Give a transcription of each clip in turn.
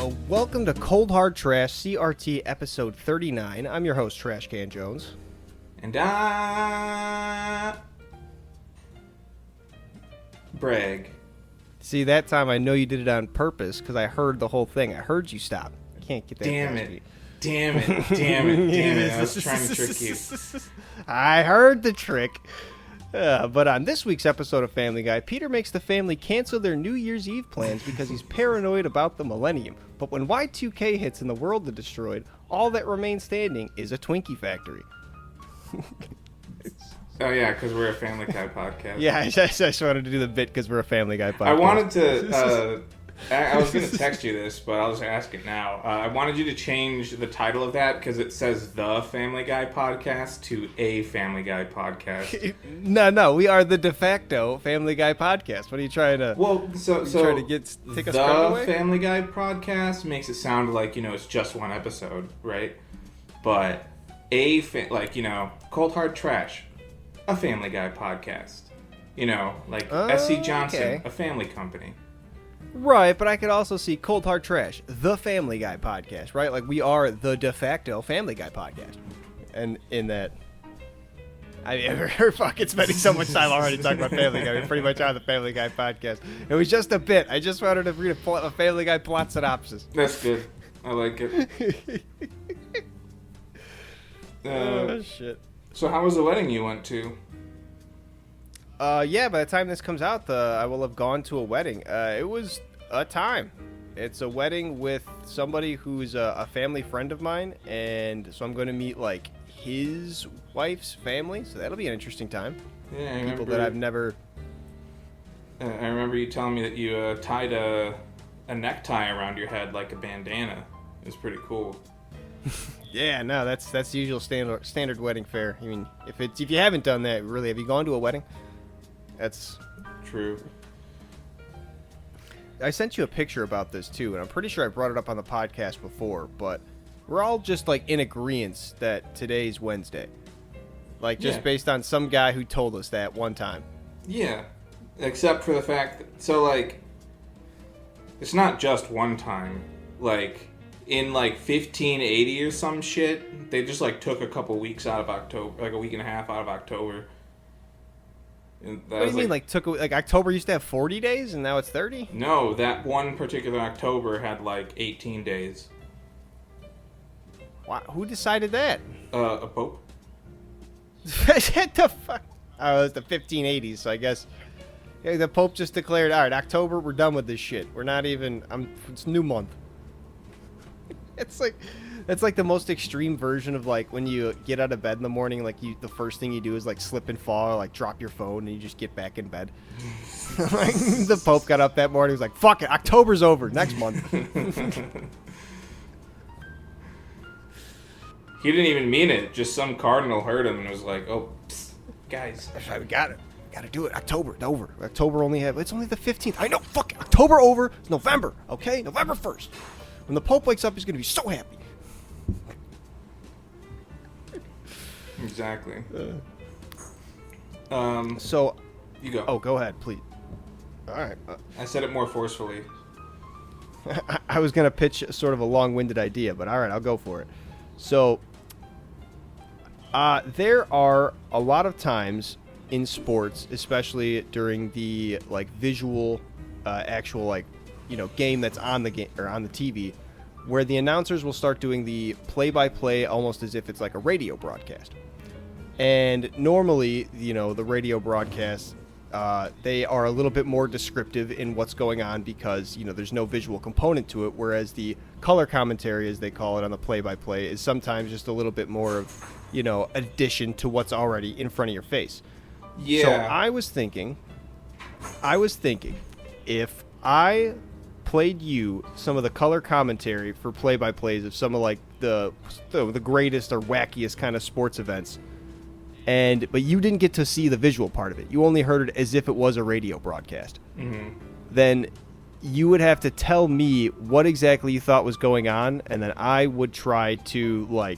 Well, welcome to Cold Hard Trash, CRT episode 39. I'm your host, Trashcan Jones. And Breeg. See, that time I know you did it on purpose because I heard the whole thing. I heard you stop. I can't get that. Damn it. I was trying to trick you. I heard the trick. But on this week's episode of Family Guy, Peter makes the family cancel their New Year's Eve plans because he's paranoid about the millennium. But when Y2K hits and the world is destroyed, all that remains standing is a Twinkie factory. Oh, yeah, because we're a Family Guy podcast. Yeah, I just wanted to do the bit because we're a Family Guy podcast. I wanted to... I was going to text you this, but I'll just ask it now. I wanted you to change the title of that because it says The Family Guy Podcast to A Family Guy Podcast. No, we are the de facto Family Guy Podcast. What are you trying to... Well, so trying to take us away? The Family Guy Podcast makes it sound like, it's just one episode, right? But Cold Hard Trash, a Family Guy Podcast. S.C. Johnson, okay. A family company. Right, but I could also see Cold Hard Trash, the Family Guy Podcast, right? Like, we are the de facto Family Guy Podcast. And in that... I mean, we're fucking spending so much time already talking about Family Guy. We pretty much are the Family Guy Podcast. It was just a bit. I just wanted to read a Family Guy plot synopsis. That's good. I like it. Oh, shit. So how was the wedding you went to? Yeah, by the time this comes out, I will have gone to a wedding. It was a time. It's a wedding with somebody who's a family friend of mine, and so I'm going to meet, his wife's family, so that'll be an interesting time. Yeah, People that I've never... I remember you telling me that you tied a necktie around your head like a bandana. It was pretty cool. Yeah, no, that's the usual standard wedding fare. I mean, if you haven't done that, really, have you gone to a wedding? That's true. I sent you a picture about this too, and I'm pretty sure I brought it up on the podcast before, but we're all just in agreement that today's Wednesday. Based on some guy who told us that one time. Yeah. Except for the fact that, it's not just one time. In 1580 or some shit, they just took a couple weeks out of October, a week and a half out of October. What do you mean, October used to have 40 days and now it's 30? No, that one particular October had 18 days. Wow, who decided that? A pope. What the fuck? Oh, it was the 1580s, so I guess the pope just declared, all right, October, we're done with this shit. We're not even, it's new month. That's the most extreme version of when you get out of bed in the morning, the first thing you do is slip and fall or drop your phone and you just get back in bed. The Pope got up that morning, he was like, fuck it, October's over, next month. He didn't even mean it, just some cardinal heard him and was like, oh, psst, guys. We got it. Gotta do it. October, it's over. October it's only the 15th. I know, fuck it, October over, it's November, okay? November 1st. When the Pope wakes up, he's gonna be so happy. Exactly. So, you go. Oh, go ahead, please. All right. I said it more forcefully. I was going to pitch sort of a long-winded idea, but all right, I'll go for it. So, there are a lot of times in sports, especially during the visual, actual game that's on the game or on the TV, where the announcers will start doing the play-by-play almost as if it's like a radio broadcast. And normally, the radio broadcasts, they are a little bit more descriptive in what's going on because, there's no visual component to it, whereas the color commentary, as they call it on the play-by-play, is sometimes just a little bit more of, addition to what's already in front of your face. Yeah. So I was thinking, if I played you some of the color commentary for play-by-plays of some of the greatest or wackiest kind of sports events, but you didn't get to see the visual part of it. You only heard it as if it was a radio broadcast. Mm-hmm. Then you would have to tell me what exactly you thought was going on, and then I would try to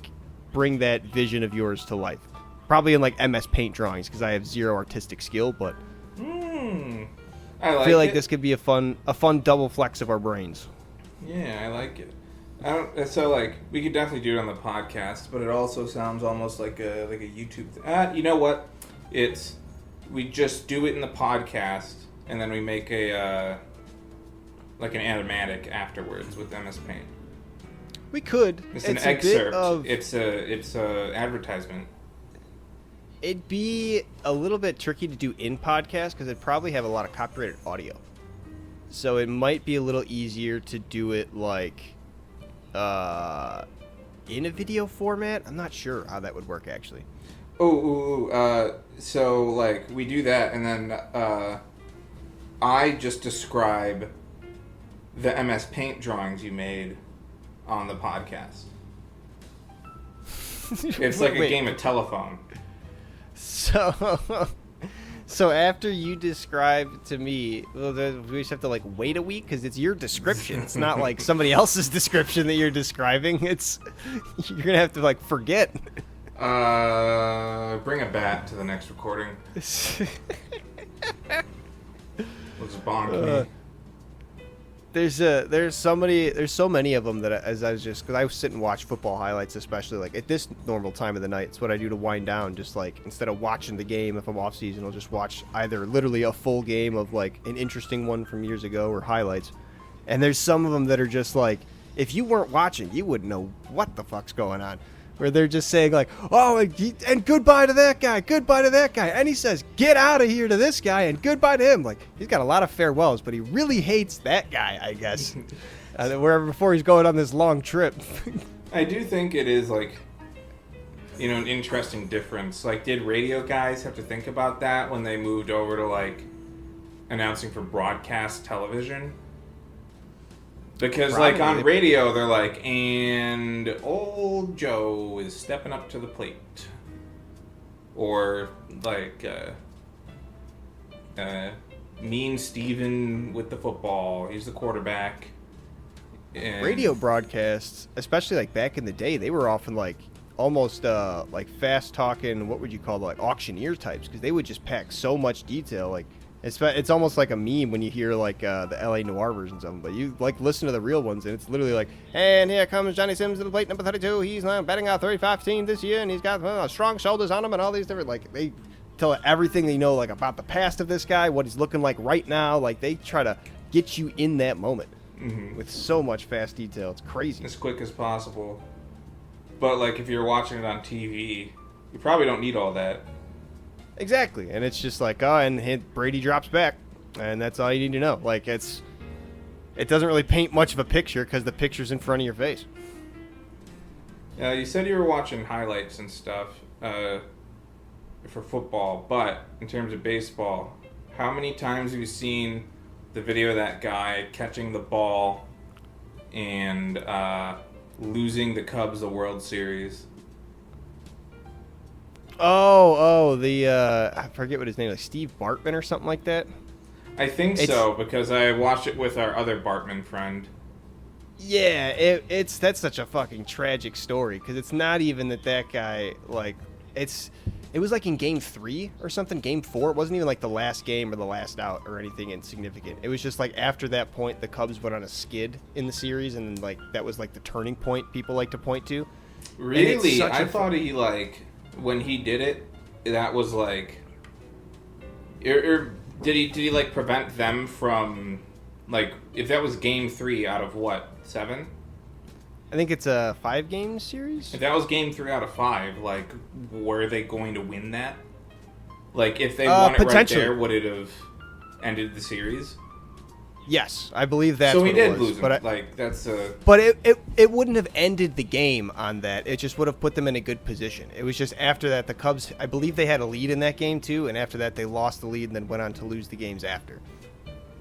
bring that vision of yours to life. Probably in MS Paint drawings because I have zero artistic skill, but I feel like this could be a fun double flex of our brains. Yeah, I like it. I don't. So like, we could definitely do it on the podcast, but it also sounds almost like a YouTube. You know what? We just do it in the podcast, and then we make a like an animatic afterwards with MS Paint. We could. It's an excerpt. It's a advertisement. It'd be a little bit tricky to do in podcast because it'd probably have a lot of copyrighted audio. So it might be a little easier to do it like in a video format. I'm not sure how that would work actually. So like we do that, and then I just describe the MS Paint drawings you made on the podcast. It's like a game of telephone. So after you describe to me, we just have to like wait a week because it's your description. It's not like somebody else's description that you're describing. You're gonna have to like forget. Bring a bat to the next recording. Let's bonk me. There's so many of them that because I sit and watch football highlights, especially like at this normal time of the night. It's what I do to wind down. Just like instead of watching the game, if I'm off season, I'll just watch either literally a full game of like an interesting one from years ago or highlights. And there's some of them that are just like, if you weren't watching, you wouldn't know what the fuck's going on. Where they're just saying like, oh, and goodbye to that guy, and he says, get out of here to this guy, and goodbye to him. Like, he's got a lot of farewells, but he really hates that guy, I guess. Wherever before he's going on this long trip. I do think it is like, an interesting difference. Like, did radio guys have to think about that when they moved over to like announcing for broadcast television? Because, probably. Like, on radio, they're like, and old Joe is stepping up to the plate. Or, like, Mean Steven with the football. He's the quarterback. And radio broadcasts, especially, like, back in the day, they were often, like, almost, like, fast-talking, what would you call, like, auctioneer types. Because they would just pack so much detail, like... It's almost like a meme when you hear like the LA Noir versions of them, but you like listen to the real ones, and it's literally like, and here comes Johnny Sims to the plate, number 32. He's batting out 35-15 this year, and he's got strong shoulders on him, and all these different like they tell everything they know like about the past of this guy, what he's looking like right now. Like they try to get you in that moment with so much fast detail. It's crazy. As quick as possible. But like if you're watching it on TV, you probably don't need all that. Exactly, and it's just like, and Brady drops back, and that's all you need to know. Like, it doesn't really paint much of a picture because the picture's in front of your face. You said you were watching highlights and stuff for football, but in terms of baseball, how many times have you seen the video of that guy catching the ball and losing the Cubs the World Series? I forget what his name is, like Steve Bartman or something like that. I think so, because I watched it with our other Bartman friend. Yeah, that's such a fucking tragic story, because it's not even that guy, like, it was like in Game 3 or something, Game 4. It wasn't even like the last game or the last out or anything insignificant. It was just like after that point, the Cubs went on a skid in the series, and like that was like the turning point people like to point to. Really? I thought he like... When he did it, that was like, or did he like prevent them from, like, if that was Game 3 out of what, 7? I think it's a 5-game series. If that was Game 3 out of 5, like, were they going to win that? Like, if they won it right there, would it have ended the series? Yes, I believe that's so what he did it was. lose him. But it wouldn't have ended the game on that. It just would have put them in a good position. It was just after that the Cubs, I believe they had a lead in that game too, and after that they lost the lead and then went on to lose the games after.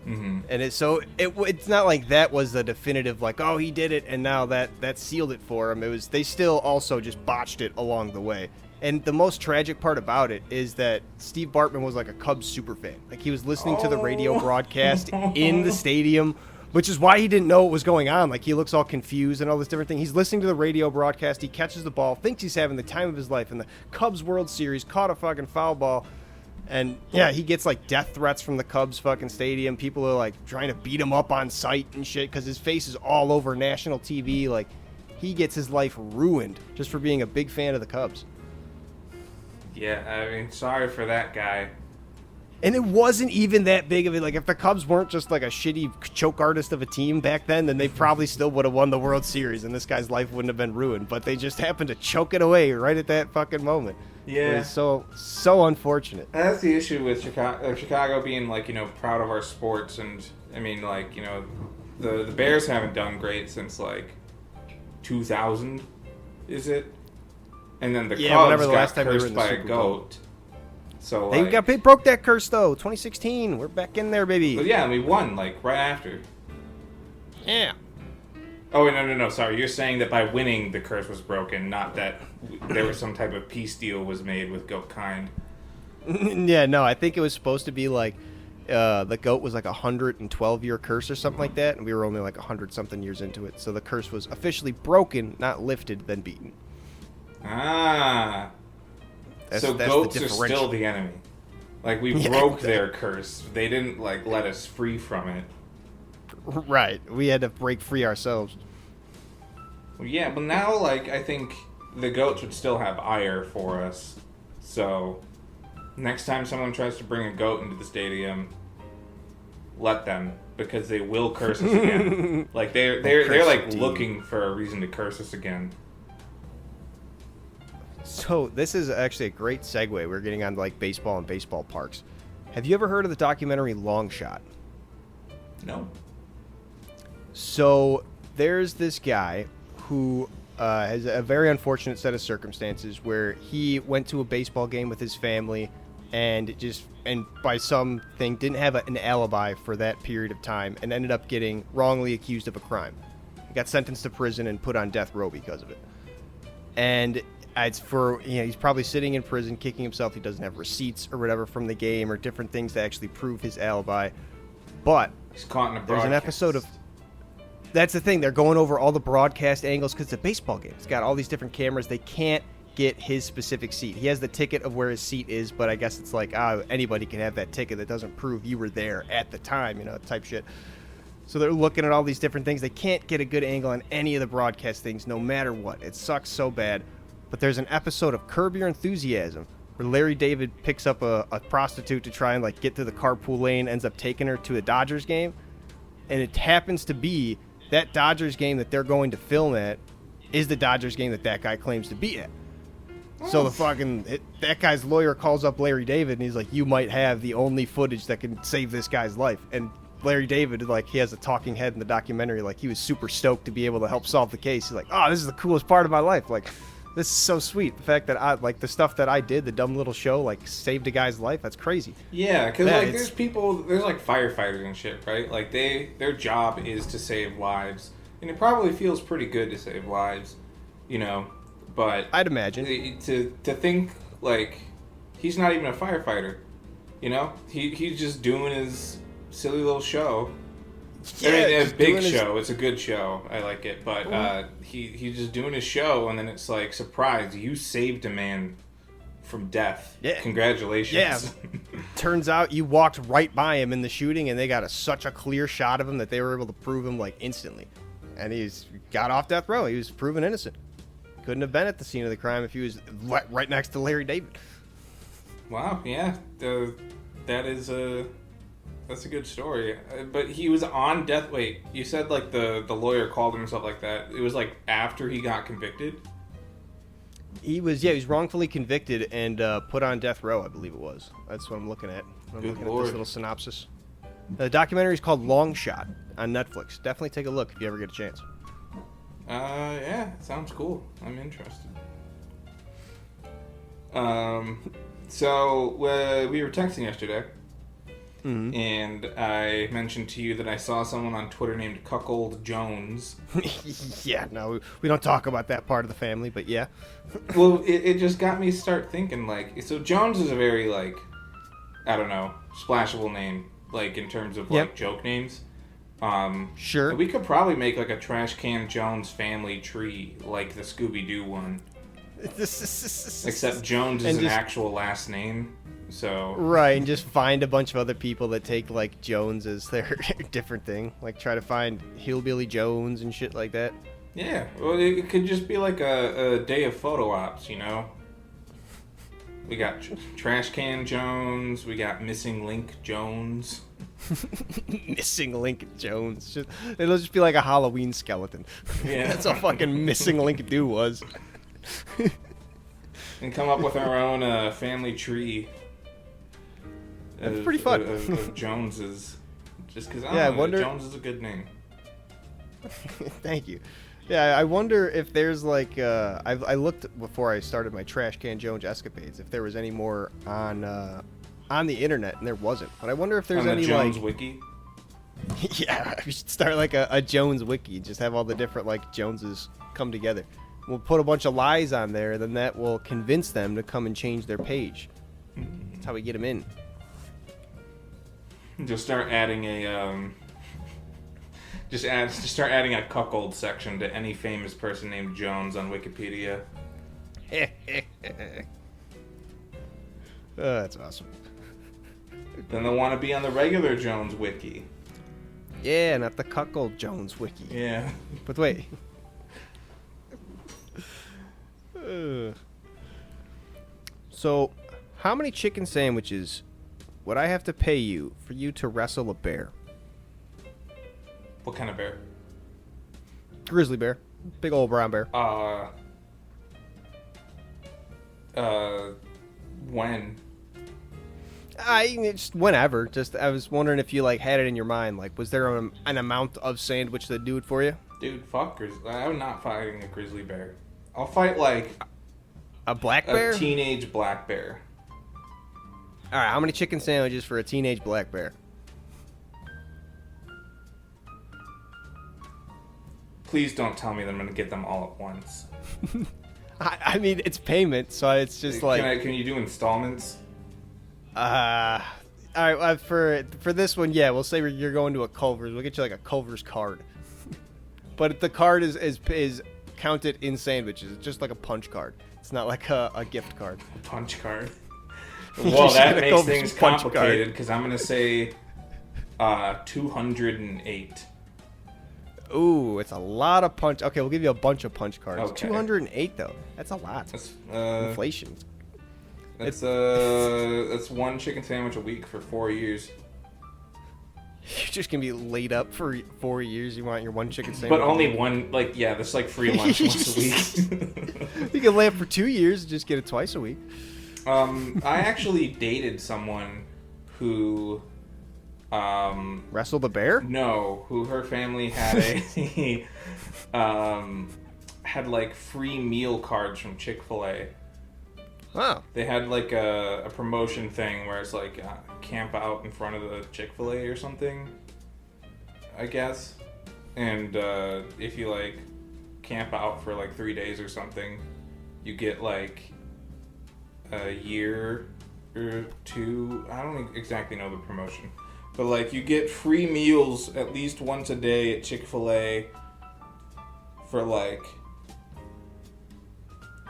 Mm-hmm. And it's not like that was the definitive like, oh, he did it and now that sealed it for him. It was they still also just botched it along the way. And the most tragic part about it is that Steve Bartman was like a Cubs super fan. Like he was listening to the radio broadcast in the stadium, which is why he didn't know what was going on. Like he looks all confused and all this different thing. He's listening to the radio broadcast. He catches the ball, thinks he's having the time of his life in the Cubs World Series, caught a fucking foul ball. And yeah, he gets like death threats from the Cubs fucking stadium. People are like trying to beat him up on site and shit because his face is all over national TV. Like, he gets his life ruined just for being a big fan of the Cubs. Yeah, I mean, sorry for that guy. And it wasn't even that big of it. Like, if the Cubs weren't just like a shitty choke artist of a team back then they probably still would have won the World Series and this guy's life wouldn't have been ruined. But they just happened to choke it away right at that fucking moment. Yeah. It was so unfortunate. That's the issue with Chicago being, like, you know, proud of our sports. And, I mean, like, you know, the Bears haven't done great since, like, 2000, is it? And then the Cubs got cursed by a goat. So they broke that curse though. 2016, we're back in there, baby. But yeah, we won like right after. Yeah. Oh wait, no. Sorry, you're saying that by winning the curse was broken, not that there was some type of peace deal was made with goat kind. Yeah, no, I think it was supposed to be like the goat was like 112-year curse or something like that, and we were only like 100-something years into it. So the curse was officially broken, not lifted, then beaten. Ah. So goats are still the enemy. Like, we broke their curse. They didn't, like, let us free from it. Right. We had to break free ourselves. Well, yeah, but now, like, I think the goats would still have ire for us. So, next time someone tries to bring a goat into the stadium, let them, because they will curse us again. Like, they're like, looking for a reason to curse us again. So this is actually a great segue. We're getting on like baseball and baseball parks. Have you ever heard of the documentary Longshot? No. So there's this guy who has a very unfortunate set of circumstances where he went to a baseball game with his family and by something didn't have an alibi for that period of time and ended up getting wrongly accused of a crime. He got sentenced to prison and put on death row because of it. And he's probably sitting in prison kicking himself. He doesn't have receipts or whatever from the game or different things to actually prove his alibi. But he's caught in a broadcast. There's an episode of... That's the thing. They're going over all the broadcast angles because it's a baseball game. It's got all these different cameras. They can't get his specific seat. He has the ticket of where his seat is, but I guess it's like, anybody can have that ticket. That doesn't prove you were there at the time, type shit. So they're looking at all these different things. They can't get a good angle on any of the broadcast things, no matter what. It sucks so bad. But there's an episode of Curb Your Enthusiasm where Larry David picks up a prostitute to try and like get to the carpool lane, ends up taking her to a Dodgers game. And it happens to be that Dodgers game that they're going to film at is the Dodgers game that guy claims to be at. So that guy's lawyer calls up Larry David and he's like, you might have the only footage that can save this guy's life. And Larry David, like, he has a talking head in the documentary. Like, he was super stoked to be able to help solve the case. He's like, this is the coolest part of my life. Like, this is so sweet. The fact that the stuff that I did, the dumb little show, like, saved a guy's life. That's crazy. Yeah, because, like, there's firefighters and shit, right? Like, their job is to save lives. And it probably feels pretty good to save lives, but... I'd imagine. To think, like, he's not even a firefighter, He's just doing his silly little show. Yeah, a big show. It's a good show. I like it. But he's just doing his show, and then it's like, surprise, you saved a man from death. Yeah. Congratulations. Yeah. Turns out you walked right by him in the shooting, and they got such a clear shot of him that they were able to prove him, like, instantly. And he's got off death row. He was proven innocent. Couldn't have been at the scene of the crime if he was right next to Larry David. Wow, yeah. That's a good story. But he was on death... Wait, you said, like, the lawyer called himself like that. It was, like, after he got convicted? He was wrongfully convicted and put on death row, I believe it was. That's what I'm looking at. I'm looking at this little synopsis. The documentary is called Longshot on Netflix. Definitely take a look if you ever get a chance. Yeah, sounds cool. I'm interested. So, we were texting yesterday. Mm-hmm. And I mentioned to you that I saw someone on Twitter named Cuckold Jones. Yeah, no, we don't talk about that part of the family, but yeah. Well, it just got me start thinking, like, so Jones is a very, like, I don't know, splashable name, like, in terms of, like, joke names. Sure. We could probably make, like, a Trash Can Jones family tree, like the Scooby-Doo one. Except Jones is an actual last name. So Right, and just find a bunch of other people that take like Jones as their different thing. Like try to find Hillbilly Jones and shit like that. yeah, well, it could just be like a day of photo ops, you know. We got Trash Can Jones. We got Missing Link Jones. Missing Link Jones. It'll just be like a Halloween skeleton. Yeah. That's all fucking Missing Link do was. And come up with our own family tree. That's pretty fun. Of Joneses. Just because I wonder... Jones is a good name. Thank you. Yeah, I wonder if there's like I looked before I started my Trash Can Jones escapades if there was any more on the internet, and there wasn't. But I wonder if there's on the any Jones like wiki. Yeah, we should start like a Jones wiki. Just have all the different like Joneses come together. We'll put a bunch of lies on there, then that will convince them to come and change their page. That's how we get them in. Just start adding a Just start adding a cuckold section to any famous person named Jones on Wikipedia. Oh, that's awesome. Then they'll want to be on the regular Jones wiki. Yeah, not the cuckold Jones wiki. Yeah. But wait. So, how many chicken sandwiches would I have to pay you for you to wrestle a bear? What kind of bear? Grizzly bear. Big old brown bear. When? Just whenever. Just I was wondering if you like had it in your mind. Like, was there an amount of sandwich that'd do it for you? Dude, fuck grizzly. I'm not fighting a grizzly bear. I'll fight like a black bear. A teenage black bear. All right, how many chicken sandwiches for a teenage black bear? Please don't tell me that I'm gonna get them all at once. I mean, it's payment, so it's just like. Can you do installments? All right. For this one, yeah, we'll say you're going to a Culver's. We'll get you like a Culver's card, but the card is counted in sandwiches. It's just like a punch card. It's not like a gift card. A punch card. Well, that makes things complicated because I'm gonna say 208. Ooh, it's a lot of punch. Okay, we'll give you a bunch of punch cards. Okay. 208 though. That's a lot. That's inflation. That's one chicken sandwich a week for 4 years. You're just gonna be laid up for 4 years. You want your one chicken sandwich, but only one. Like, yeah, that's like free lunch once a week. You can lay up for 2 years and just get it twice a week. I actually dated someone who. Wrestle the bear? No, who her family had had like free meal cards from Chick-fil-A. Oh. They had like a promotion thing where it's like camp out in front of the Chick-fil-A or something, I guess. And if you like camp out for like 3 days or something, you get like a year or two. I don't exactly know the promotion. But, like, you get free meals at least once a day at Chick-fil-A for, like,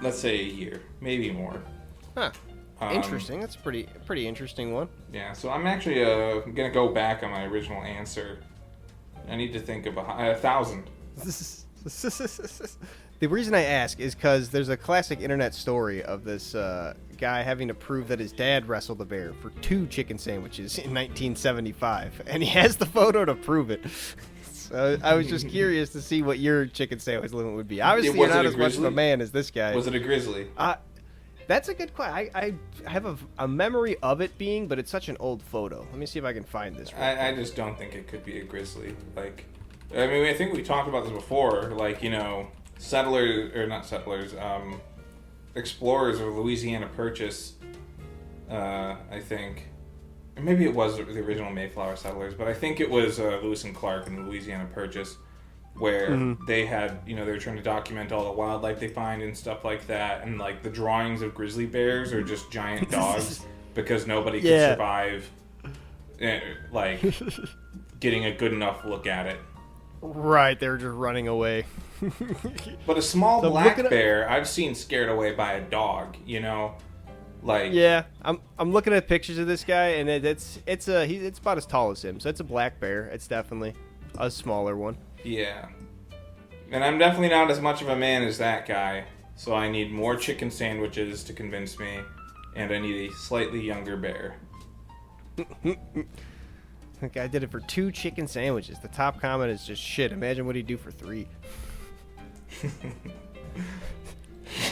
let's say a year. Maybe more. Huh. Interesting. That's a pretty interesting one. Yeah, so I'm actually going to go back on my original answer. I need to think of 1,000. The reason I ask is because there's a classic internet story of this guy having to prove that his dad wrestled a bear for 2 chicken sandwiches in 1975, and he has the photo to prove it. So I was just curious to see what your chicken sandwich limit would be. Obviously, you're not as much of a man as this guy. Was it a grizzly? That's a good question. I have a memory of it being, but it's such an old photo. Let me see if I can find this. I just don't think it could be a grizzly. Like, I mean, I think we talked about this before. Like, you know, explorers of Louisiana Purchase, I think. Or maybe it was the original Mayflower settlers, but I think it was Lewis and Clark and the Louisiana Purchase, where they had, you know, they were trying to document all the wildlife they find and stuff like that, and like the drawings of grizzly bears are just giant dogs because nobody could survive, like, getting a good enough look at it. Right, they're just running away. But a small black bear, I've seen scared away by a dog, you know? Like, Yeah, I'm looking at pictures of this guy, and it's about as tall as him. So it's a black bear. It's definitely a smaller one. yeah. And I'm definitely not as much of a man as that guy. So I need more chicken sandwiches to convince me, and I need a slightly younger bear. The guy did it for 2 chicken sandwiches. The top comment is just shit. Imagine what he'd do for 3.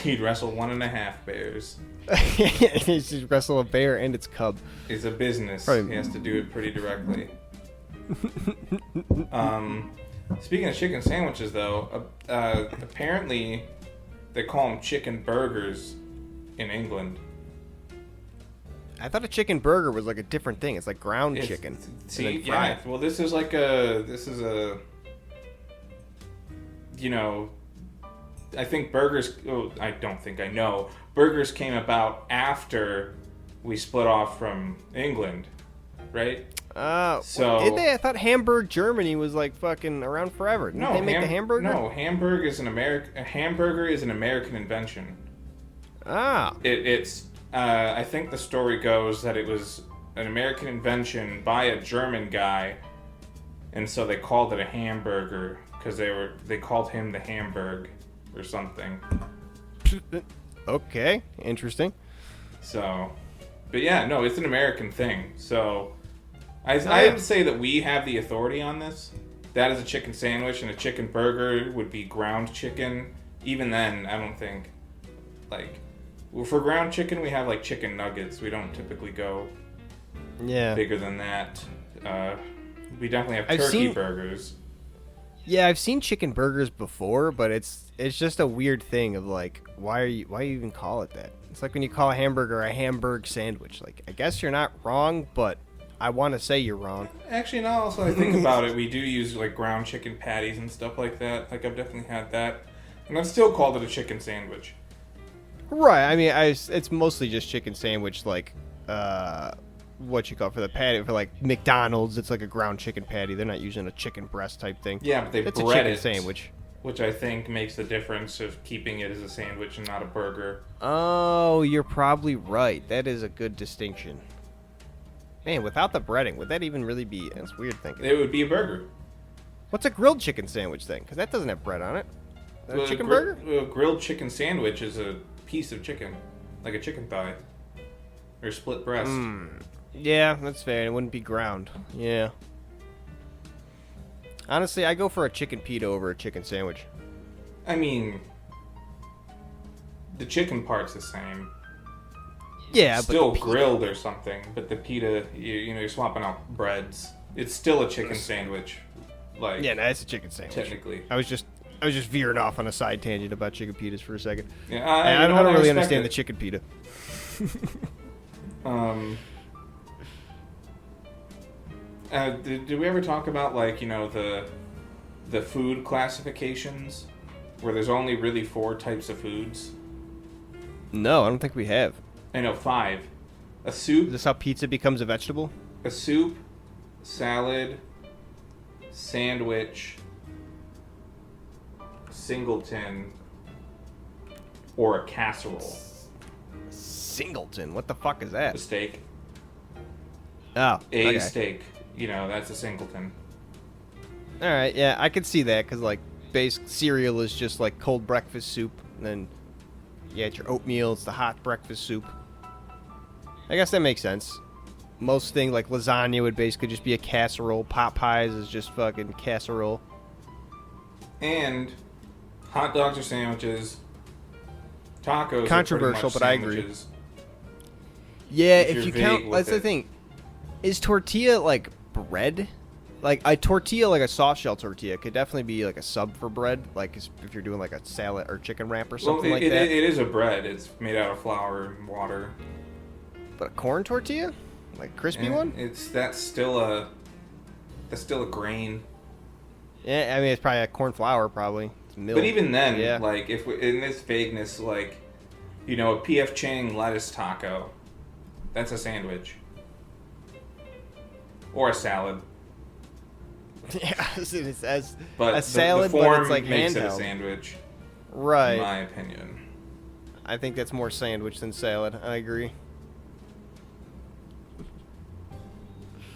He'd wrestle 1.5 bears. He's just wrestle a bear and its cub. It's a business. Probably. He has to do it pretty directly. Speaking of chicken sandwiches, though, apparently they call them chicken burgers in England. I thought a chicken burger was like a different thing. It's like ground chicken. See, and then yeah. fried. Well, this is a. You know, I think burgers. Oh, I don't think I know. Burgers came about after we split off from England, right? So did they? I thought Hamburg, Germany was like fucking around forever. Didn't they make the hamburger? No, hamburger is an American invention. Ah. It's I think the story goes that it was an American invention by a German guy, and so they called it a hamburger because they called him the Hamburg or something. Okay, interesting. So, but yeah, no, it's an American thing. So, I would say that we have the authority on this. That is a chicken sandwich, and a chicken burger would be ground chicken. Even then, I don't think, like, well, for ground chicken, we have, like, chicken nuggets. We don't typically go bigger than that. We definitely have turkey burgers. Yeah, I've seen chicken burgers before, but it's just a weird thing of, like, why you even call it that? It's like when you call a hamburger a hamburg sandwich. Like, I guess you're not wrong, but I want to say you're wrong. Actually, no, also I think about it, we do use, like, ground chicken patties and stuff like that. Like, I've definitely had that. And I've still called it a chicken sandwich. Right, I mean, it's mostly just chicken sandwich, like, what you call it for the patty. For, like, McDonald's, it's like a ground chicken patty. They're not using a chicken breast type thing. Yeah, but they it's bread a chicken sandwich. Which I think makes the difference of keeping it as a sandwich and not a burger. Oh, you're probably right. That is a good distinction. Man, without the breading, would that even really be... That's weird thinking. It would be a burger. What's a grilled chicken sandwich thing? Because that doesn't have bread on it. Is that a chicken burger? A grilled chicken sandwich is a piece of chicken. Like a chicken thigh. Or split breast. Yeah, that's fair. It wouldn't be ground. Yeah. Honestly, I go for a chicken pita over a chicken sandwich. I mean... The chicken part's the same. Yeah, it's but still grilled or something, but the pita, you're swapping out breads. It's still a chicken sandwich, like yeah, no, it's a chicken sandwich. Technically, I was just veering off on a side tangent about chicken pitas for a second. Yeah, I don't really understand the chicken pita. Did we ever talk about the food classifications, where there's only really 4 types of foods? No, I don't think we have. I know 5. A soup. Is this how pizza becomes a vegetable? A soup, salad, sandwich, singleton, or a casserole. Singleton? What the fuck is that? A steak. Oh, a steak. That's a singleton. All right, yeah, I could see that because like base cereal is just like cold breakfast soup, and then it's your oatmeal. It's the hot breakfast soup. I guess that makes sense. Most things like lasagna would basically just be a casserole. Pot pies is just fucking casserole. And hot dogs are sandwiches. Tacos controversial, are but sandwiches. I agree. Yeah, if you count, that's the thing. Is tortilla like bread? Like a tortilla, like a soft shell tortilla, could definitely be like a sub for bread. Like if you're doing like a salad or chicken wrap or something like that. It is a bread. It's made out of flour and water. But a corn tortilla, like a crispy one. That's still a grain. Yeah, I mean it's probably a corn flour, probably. It's milk. But even then, yeah. like if we, in this vagueness, like a P.F. Chang lettuce taco, that's a sandwich or a salad. Yeah, it says but a salad, the form but it's like makes handheld. it a sandwich, right? In my opinion, I think that's more sandwich than salad. I agree.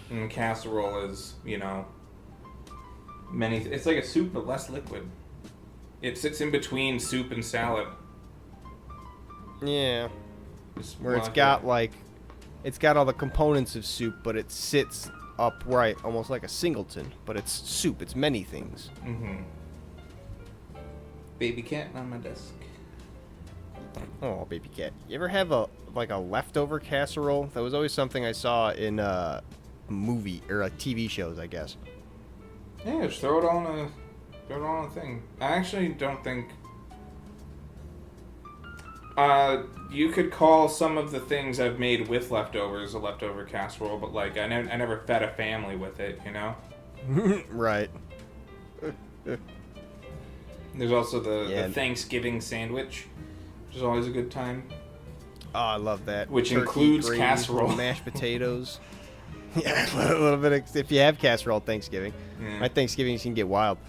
And casserole is, it's like a soup but less liquid. It sits in between soup and salad. Yeah. Where it's got it's got all the components of soup, but it sits upright, almost like a singleton. But it's soup. It's many things. Mm-hmm. Baby cat on my desk. Oh, baby cat. You ever have a leftover casserole? That was always something I saw in movie or TV shows, I guess. Yeah, just throw it on a thing. I actually don't think. You could call some of the things I've made with leftovers a leftover casserole, but I never fed a family with it, Right. There's also the Thanksgiving sandwich, which is always a good time. Oh, I love that. Which Turkey, includes gravy, casserole. Mashed potatoes. Yeah, a little bit if you have casserole Thanksgiving. Yeah. My Thanksgivings can get wild.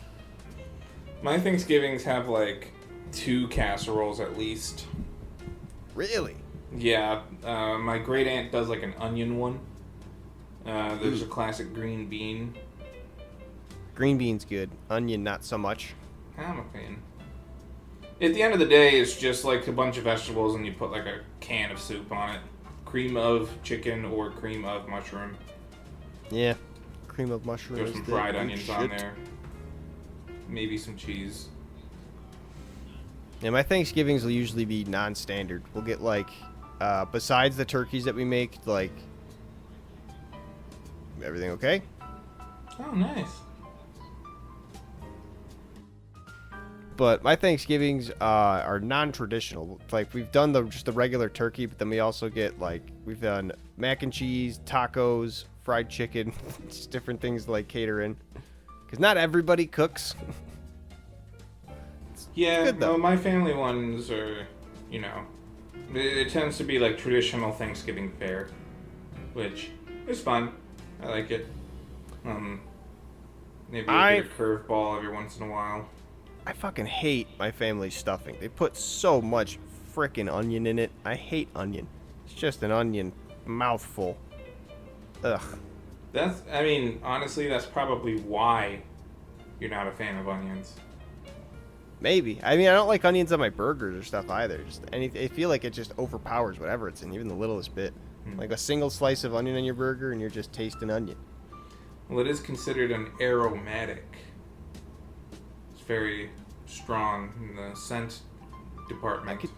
My Thanksgivings have 2 casseroles at least. Really? Yeah, my great aunt does an onion one. There's a classic green bean. Green bean's good. Onion, not so much. I'm a fan. At the end of the day, it's just a bunch of vegetables and you put a can of soup on it. Cream of chicken or cream of mushroom. Yeah. Cream of mushroom. There's some fried onions on there. Maybe some cheese. Yeah, my Thanksgivings will usually be non-standard. We'll get besides the turkeys that we make, everything okay? Oh, nice. But my Thanksgivings are non-traditional. We've done just the regular turkey, but then we also get we've done mac and cheese, tacos, fried chicken, just different things cater in. Because not everybody cooks. Yeah, my family ones are, it tends to be traditional Thanksgiving fare, which is fun. I like it. Maybe a curveball every once in a while. I fucking hate my family's stuffing. They put so much frickin' onion in it. I hate onion. It's just an onion mouthful. Ugh. Honestly, that's probably why you're not a fan of onions. Maybe. I don't like onions on my burgers or stuff either. I feel like it just overpowers whatever it's in, even the littlest bit. A single slice of onion on your burger and you're just tasting onion. Well, it is considered an aromatic. It's very strong in the scent department.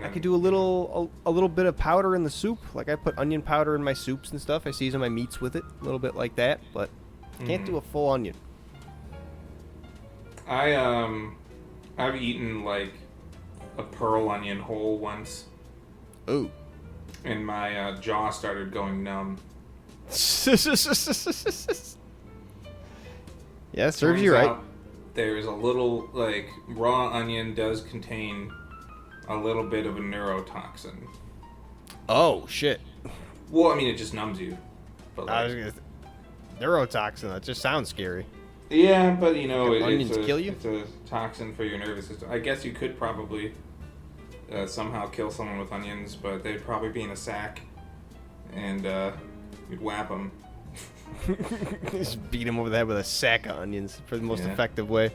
I could do a little bit of powder in the soup. I put onion powder in my soups and stuff. I season my meats with it, a little bit like that, but can't do a full onion. I've eaten a pearl onion whole once. Ooh. And my jaw started going numb. Yeah, serves you right. There's a little, raw onion does contain a little bit of a neurotoxin. Oh, shit. Well, it just numbs you. But neurotoxin, that just sounds scary. Yeah, but onions kill you? It's a toxin for your nervous system. I guess you could probably somehow kill someone with onions, but they'd probably be in a sack, and you'd whap them. Just beat him over the head with a sack of onions for the most effective way.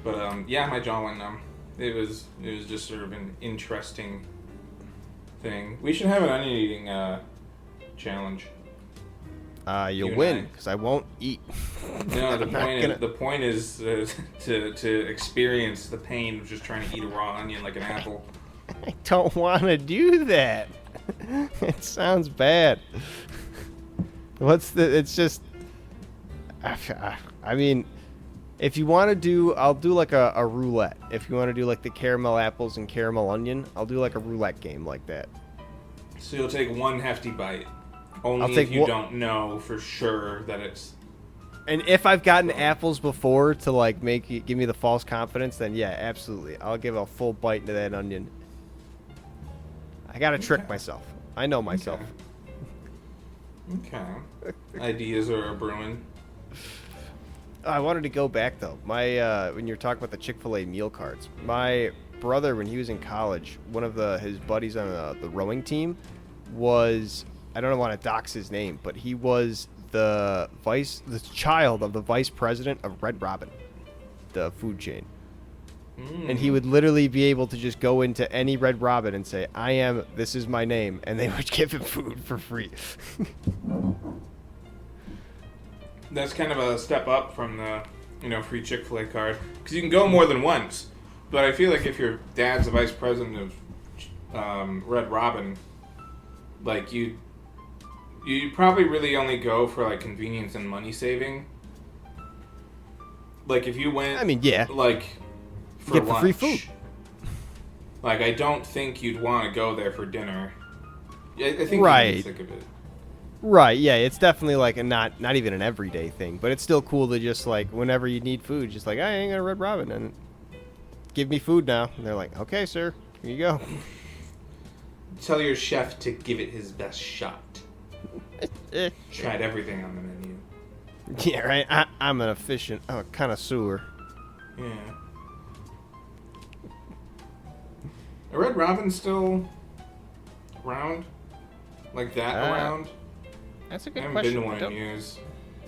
But my jaw went numb. It was just sort of an interesting thing. We should have an onion eating challenge. You'll win because I won't eat. No, the point is to experience the pain of just trying to eat a raw onion like an apple. I don't want to do that. It sounds bad. It's just. If you want to do, I'll do a roulette. If you want to do the caramel apples and caramel onion, I'll do a roulette game like that. So you'll take one hefty bite. Only if you don't know for sure that it's... And if I've gotten apples before to give me the false confidence, then yeah, absolutely. I'll give a full bite into that onion. I gotta trick myself. I know myself. Okay. Ideas are brewing. I wanted to go back though. When you were talking about the Chick-fil-A meal cards, my brother, when he was in college, one of his buddies on the rowing team was I don't want to dox his name, but he was the child of the vice president of Red Robin, the food chain. And he would literally be able to just go into any Red Robin and say, this is my name, and they would give him food for free. That's kind of a step up from the, free Chick-fil-A card. Because you can go more than once. But I feel like if your dad's the vice president of Red Robin, like, you probably really only go for, like, convenience and money saving. Like, if you went... I mean, yeah. Like... Get for free food. Like, I don't think you'd want to go there for dinner. I think right. You need to think of it. Right, yeah, it's definitely like a not even an everyday thing, but it's still cool to just like whenever you need food, just like, I ain't got a Red Robin and give me food now. And they're like, okay, sir, here you go. Tell your chef to give it his best shot. Tried everything on the menu. Yeah, right. I'm an efficient connoisseur. Yeah. Are Red Robin still around? Like that around? That's a good question. I question. haven't been to one in years.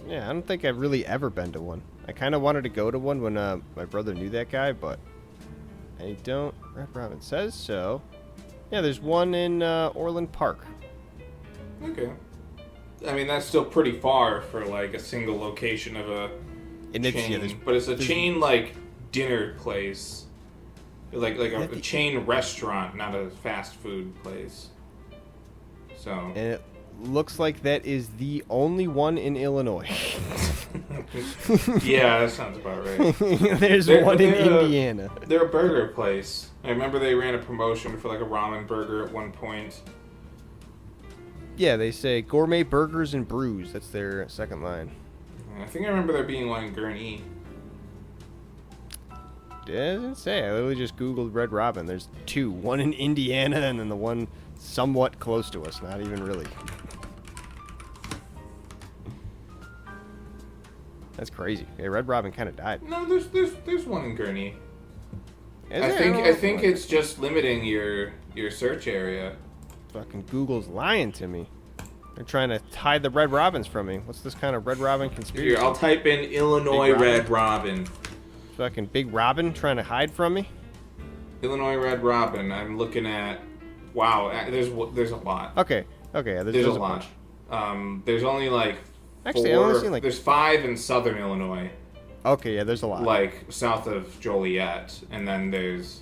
Yeah, I don't think I've really ever been to one. I kind of wanted to go to one when my brother knew that guy, but I don't. Red Robin says so. Yeah, there's one in Orland Park. Okay. I mean, that's still pretty far for like a single location of a chain. But it's a chain like dinner place. Like a chain restaurant, not a fast food place. So. And it looks like that is the only one in Illinois. Yeah, that sounds about right. There's one in Indiana. They're a burger place. I remember they ran a promotion for like a ramen burger at one point. Yeah, they say gourmet burgers and brews. That's their second line. I think I remember there being one in Gurnee. It doesn't say. I literally just Googled Red Robin. There's two. One in Indiana and then the one somewhat close to us. Not even really. That's crazy. Hey, Red Robin kind of died. No, there's one in Gurnee. I think it's just limiting your search area. Fucking Google's lying to me. They're trying to hide the Red Robins from me. What's this kind of Red Robin conspiracy? Here, I'll type in Illinois Red Robin. Fucking Big Robin trying to hide from me? Illinois Red Robin. I'm looking at... Wow, there's a lot. Okay, there's a lot. Bunch. There's only like Actually, four. I only seen like... There's 5 in southern Illinois. Okay, yeah, there's a lot. Like south of Joliet. And then there's...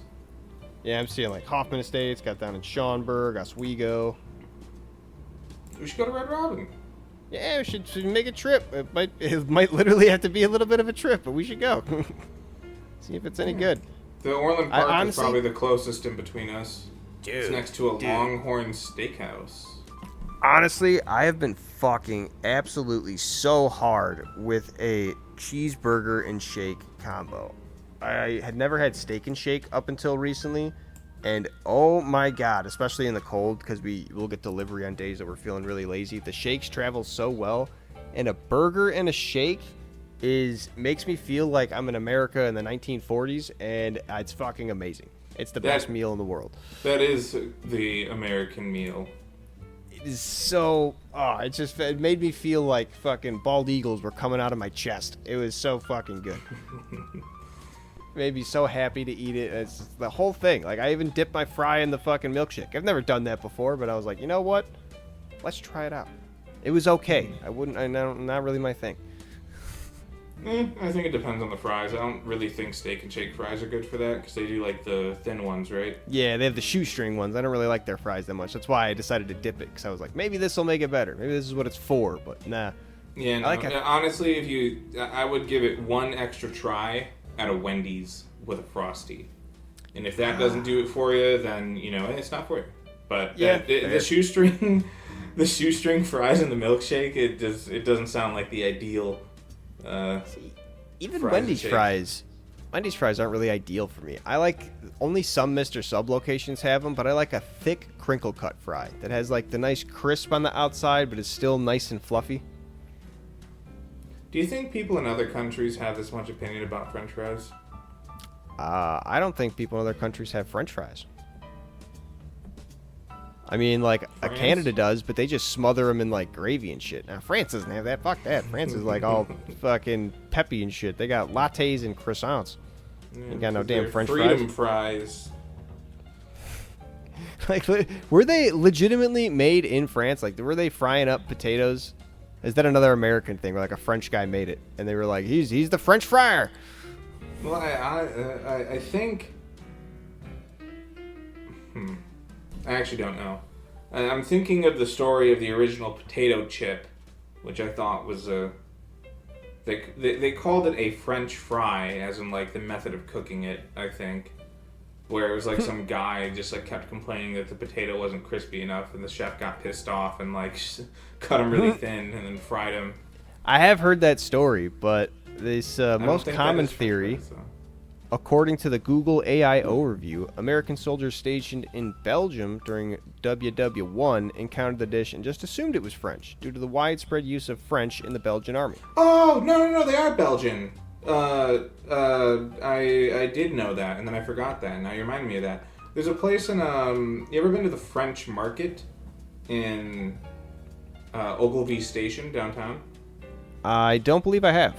Yeah, I'm seeing like Hoffman Estates, got down in Schaumburg, Oswego. We should go to Red Robin. Yeah, we should make a trip. It might literally have to be a little bit of a trip, but we should go. See if it's any good. The Orland Park is probably the closest in between us. Dude, it's next to a Longhorn Steakhouse. Honestly, I have been fucking absolutely so hard with a cheeseburger and shake combo. I had never had steak and shake up until recently, and oh my god, especially in the cold, because we'll get delivery on days that we're feeling really lazy. The shakes travel so well, and a burger and a shake makes me feel like I'm in America in the 1940s, and it's fucking amazing. It's the best meal in the world. That is the American meal. It is so... Oh, it made me feel like fucking bald eagles were coming out of my chest. It was so fucking good. Made me so happy to eat it. It's the whole thing. Like, I even dipped my fry in the fucking milkshake. I've never done that before, but I was like, you know what? Let's try it out. It was okay. Not really my thing. I think it depends on the fries. I don't really think steak and shake fries are good for that because they do like the thin ones, right? Yeah, they have the shoestring ones. I don't really like their fries that much. That's why I decided to dip it because I was like, maybe this will make it better. Maybe this is what it's for, but nah. Yeah, no, honestly, I would give it one extra try at a Wendy's with a Frosty. And if that doesn't do it for you, then, it's not for you. But yeah, the shoestring fries and the milkshake, it doesn't sound like the ideal even Wendy's fries aren't really ideal for me. I like only some Mr. Sub locations have them, but I like a thick crinkle cut fry that has like the nice crisp on the outside, but is still nice and fluffy. Do you think people in other countries have this much opinion about French fries? I don't think people in other countries have French fries. I mean, like, France? Canada does, but they just smother them in, like, gravy and shit. Now, France doesn't have that. Fuck that. France is, like, all fucking peppy and shit. They got lattes and croissants. Yeah, Ain't got no damn French freedom fries. fries. Like, were they legitimately made in France? Like, were they frying up potatoes? Is that another American thing where, like, a French guy made it? And they were like, he's the French fryer. Well, I think... I actually don't know. I'm thinking of the story of the original potato chip, which I thought was a... They called it a French fry, as in, like, the method of cooking it, I think. Where it was, like, some guy just, like, kept complaining that the potato wasn't crispy enough, and the chef got pissed off and, like, cut them really thin and then fried them. I have heard that story, but this most common theory... Fries, so. According to the Google AI overview, American soldiers stationed in Belgium during WW1 encountered the dish and just assumed it was French due to the widespread use of French in the Belgian army. Oh, no, they are Belgian. I did know that, and then I forgot that. Now you reminded me of that. There's a place in, you ever been to the French Market in Ogilvy Station downtown? I don't believe I have.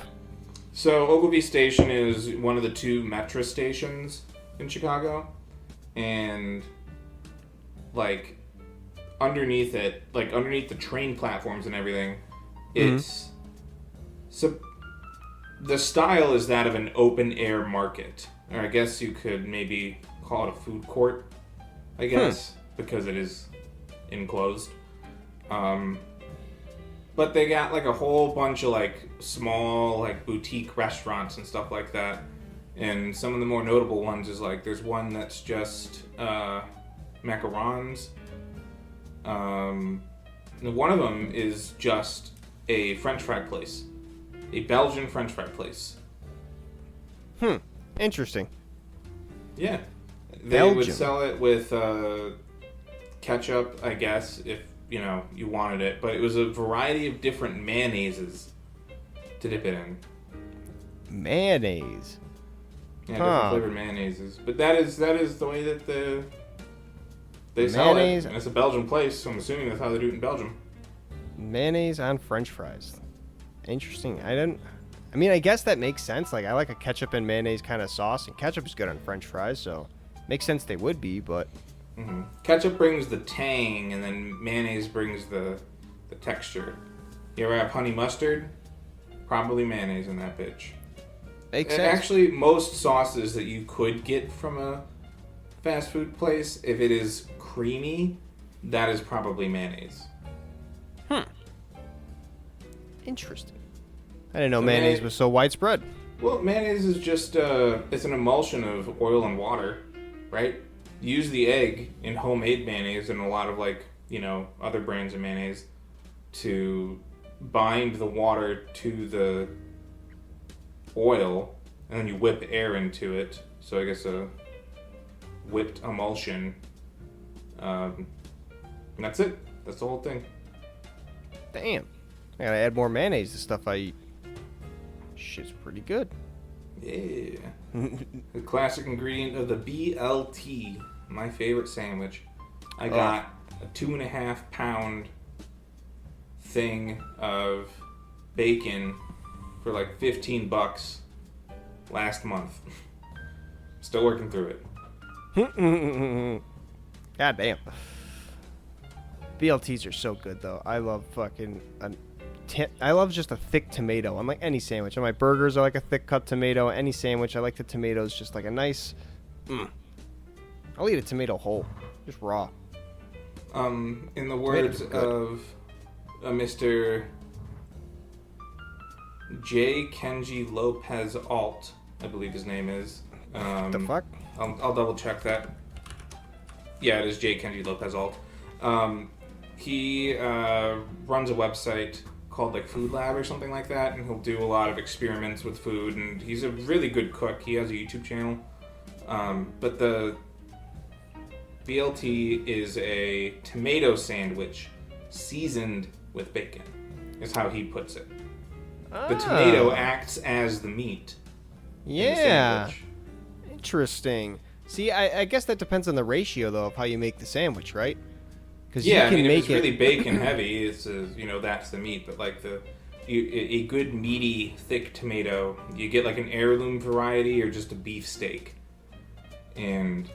So Ogilvy Station is one of the 2 metro stations in Chicago, and like underneath it, like underneath the train platforms and everything, it's so the style is that of an open air market, or I guess you could maybe call it a food court, I guess, because it is enclosed. But they got like a whole bunch of like small like boutique restaurants and stuff like that. And some of the more notable ones is like there's one that's just macarons. One of them is just a French fry place, a Belgian French fry place. Interesting. Yeah, they Belgium. would sell it with ketchup, I guess, if you know you wanted it, but it was a variety of different mayonnaises to dip it in. Mayonnaise. Yeah, different flavored mayonnaises. But that is the way that they sell it. And it's a Belgian place, so I'm assuming that's how they do it in Belgium. Mayonnaise on French fries. Interesting. I mean, I guess that makes sense. Like, I like a ketchup and mayonnaise kind of sauce, and ketchup is good on French fries, so makes sense they would be, but... Ketchup brings the tang, and then mayonnaise brings the texture. You ever have honey mustard? Probably mayonnaise in that bitch. Makes sense. Actually, most sauces that you could get from a fast food place, if it is creamy, that is probably mayonnaise. Interesting. I didn't know mayonnaise was so widespread. Well, mayonnaise is just, it's an emulsion of oil and water, right? Use the egg in homemade mayonnaise and a lot of, like, you know, other brands of mayonnaise to bind the water to the oil, and then you whip air into it. So I guess a whipped emulsion. And that's it. That's the whole thing. Damn. I gotta add more mayonnaise to stuff I eat. Shit's pretty good. Yeah. The classic ingredient of the BLT, my favorite sandwich. I got a 2.5 pound thing of bacon for like $15 last month. Still working through it. God damn. BLTs are so good though. I love I love just a thick tomato on like any sandwich. On my burgers, I like a thick cut tomato. Any sandwich, I like the tomatoes just like a nice. I'll eat a tomato whole, just raw. In the words of Mr. JKenjiLopezAlt, I believe his name is. The fuck? I'll double check that. Yeah, it is JKenjiLopezAlt. He runs a website called like Food Lab or something like that, and he'll do a lot of experiments with food, and he's a really good cook. He has a YouTube channel. But the BLT is a tomato sandwich seasoned with bacon, is how he puts it. The tomato acts as the meat. Yeah. Interesting. See, I guess that depends on the ratio, though, of how you make the sandwich, right? Because Yeah, you can if make it's really bacon heavy, it's that's the meat. But like a good meaty thick tomato, you get like an heirloom variety or just a beef steak, and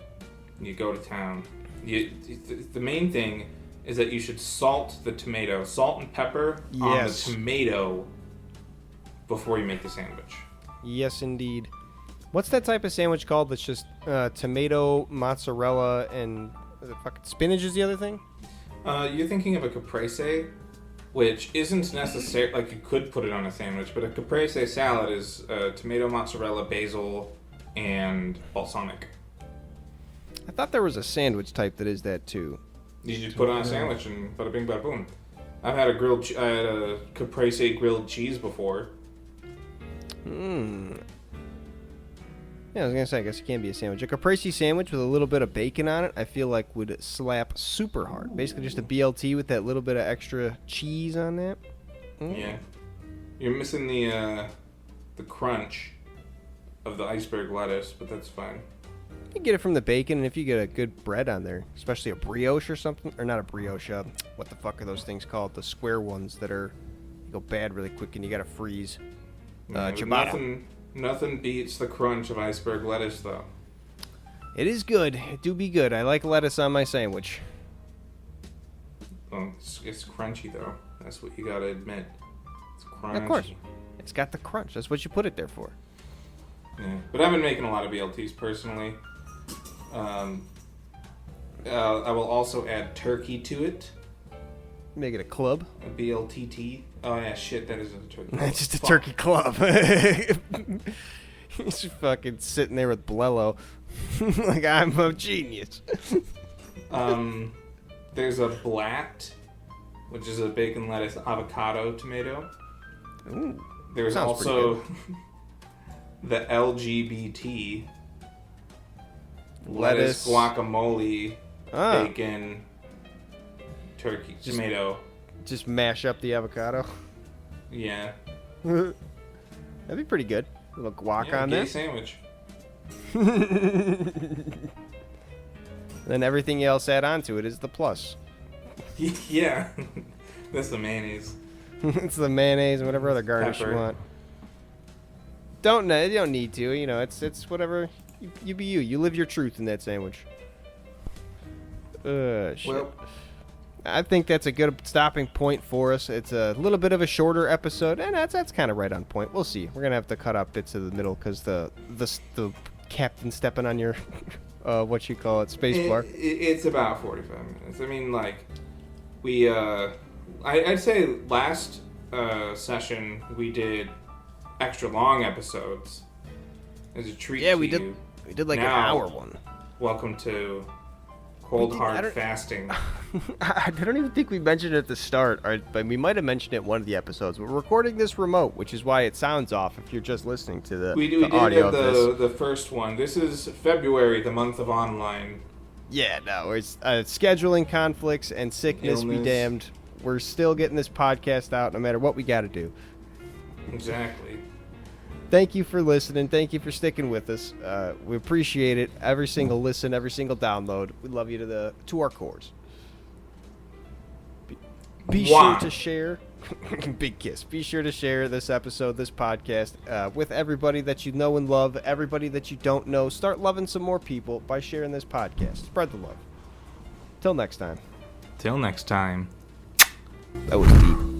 you go to town. The main thing is that you should salt the tomato, salt and pepper on the tomato before you make the sandwich. Yes, indeed. What's that type of sandwich called that's just tomato, mozzarella, and fucking spinach is the other thing? You're thinking of a caprese, which isn't necessary. Like, you could put it on a sandwich, but a caprese salad is tomato, mozzarella, basil, and balsamic. I thought there was a sandwich type that is that too. You just put it on a sandwich and bada bing, bada boom. I've had a caprese grilled cheese before. Yeah, I was gonna say, I guess it can be a sandwich. A caprese sandwich with a little bit of bacon on it, I feel like would slap super hard. Basically, just a BLT with that little bit of extra cheese on that. Yeah, you're missing the crunch of the iceberg lettuce, but that's fine. You can get it from the bacon, and if you get a good bread on there, especially a brioche or something, or not a brioche, what the fuck are those things called? The square ones that go bad really quick and you gotta freeze. Ciabatta. Nothing beats the crunch of iceberg lettuce, though. It is good. It do be good. I like lettuce on my sandwich. Well, it's crunchy, though. That's what you gotta admit. It's crunchy. Of course. It's got the crunch. That's what you put it there for. Yeah, but I've been making a lot of BLTs personally. I will also add turkey to it. Make it a club. A BLTT. Oh yeah, shit, that isn't a turkey. That's just a turkey club. He's just fucking sitting there with Blello. Like, I'm a genius. There's a blat, which is a bacon, lettuce, avocado tomato. Ooh, there's also the LGBT. Lettuce, guacamole, bacon, turkey, tomato. Just mash up the avocado. Yeah. That'd be pretty good. A little guac on there. Sandwich. Then everything else add on to it is the plus. Yeah. That's the mayonnaise. It's the mayonnaise and whatever other garnish you want. You don't need to. You know, it's whatever. You be you. You live your truth in that sandwich. Shit. Well, I think that's a good stopping point for us. It's a little bit of a shorter episode, and that's kind of right on point. We'll see. We're gonna have to cut out bits of the middle because the captain stepping on your what you call it, space bar. It's about 45 minutes. I mean, like we I'd say last session we did extra long episodes as a treat. Yeah, to we did. You. We did like now, an hour one. Welcome to cold hard fasting. I don't even think we mentioned it at the start, but we might have mentioned it in one of the episodes. We're recording this remote, which is why it sounds off if you're just listening to the audio of this. The first one. This is February, the month of online. Yeah, no, it's scheduling conflicts and sickness be damned. We're still getting this podcast out no matter what we got to do. Exactly. Thank you for listening. Thank you for sticking with us. We appreciate it. Every single listen, every single download. We love you to our cores. Be sure to share. Big kiss. Be sure to share this episode, this podcast, with everybody that you know and love, everybody that you don't know. Start loving some more people by sharing this podcast. Spread the love. Till next time. Till next time. That was deep.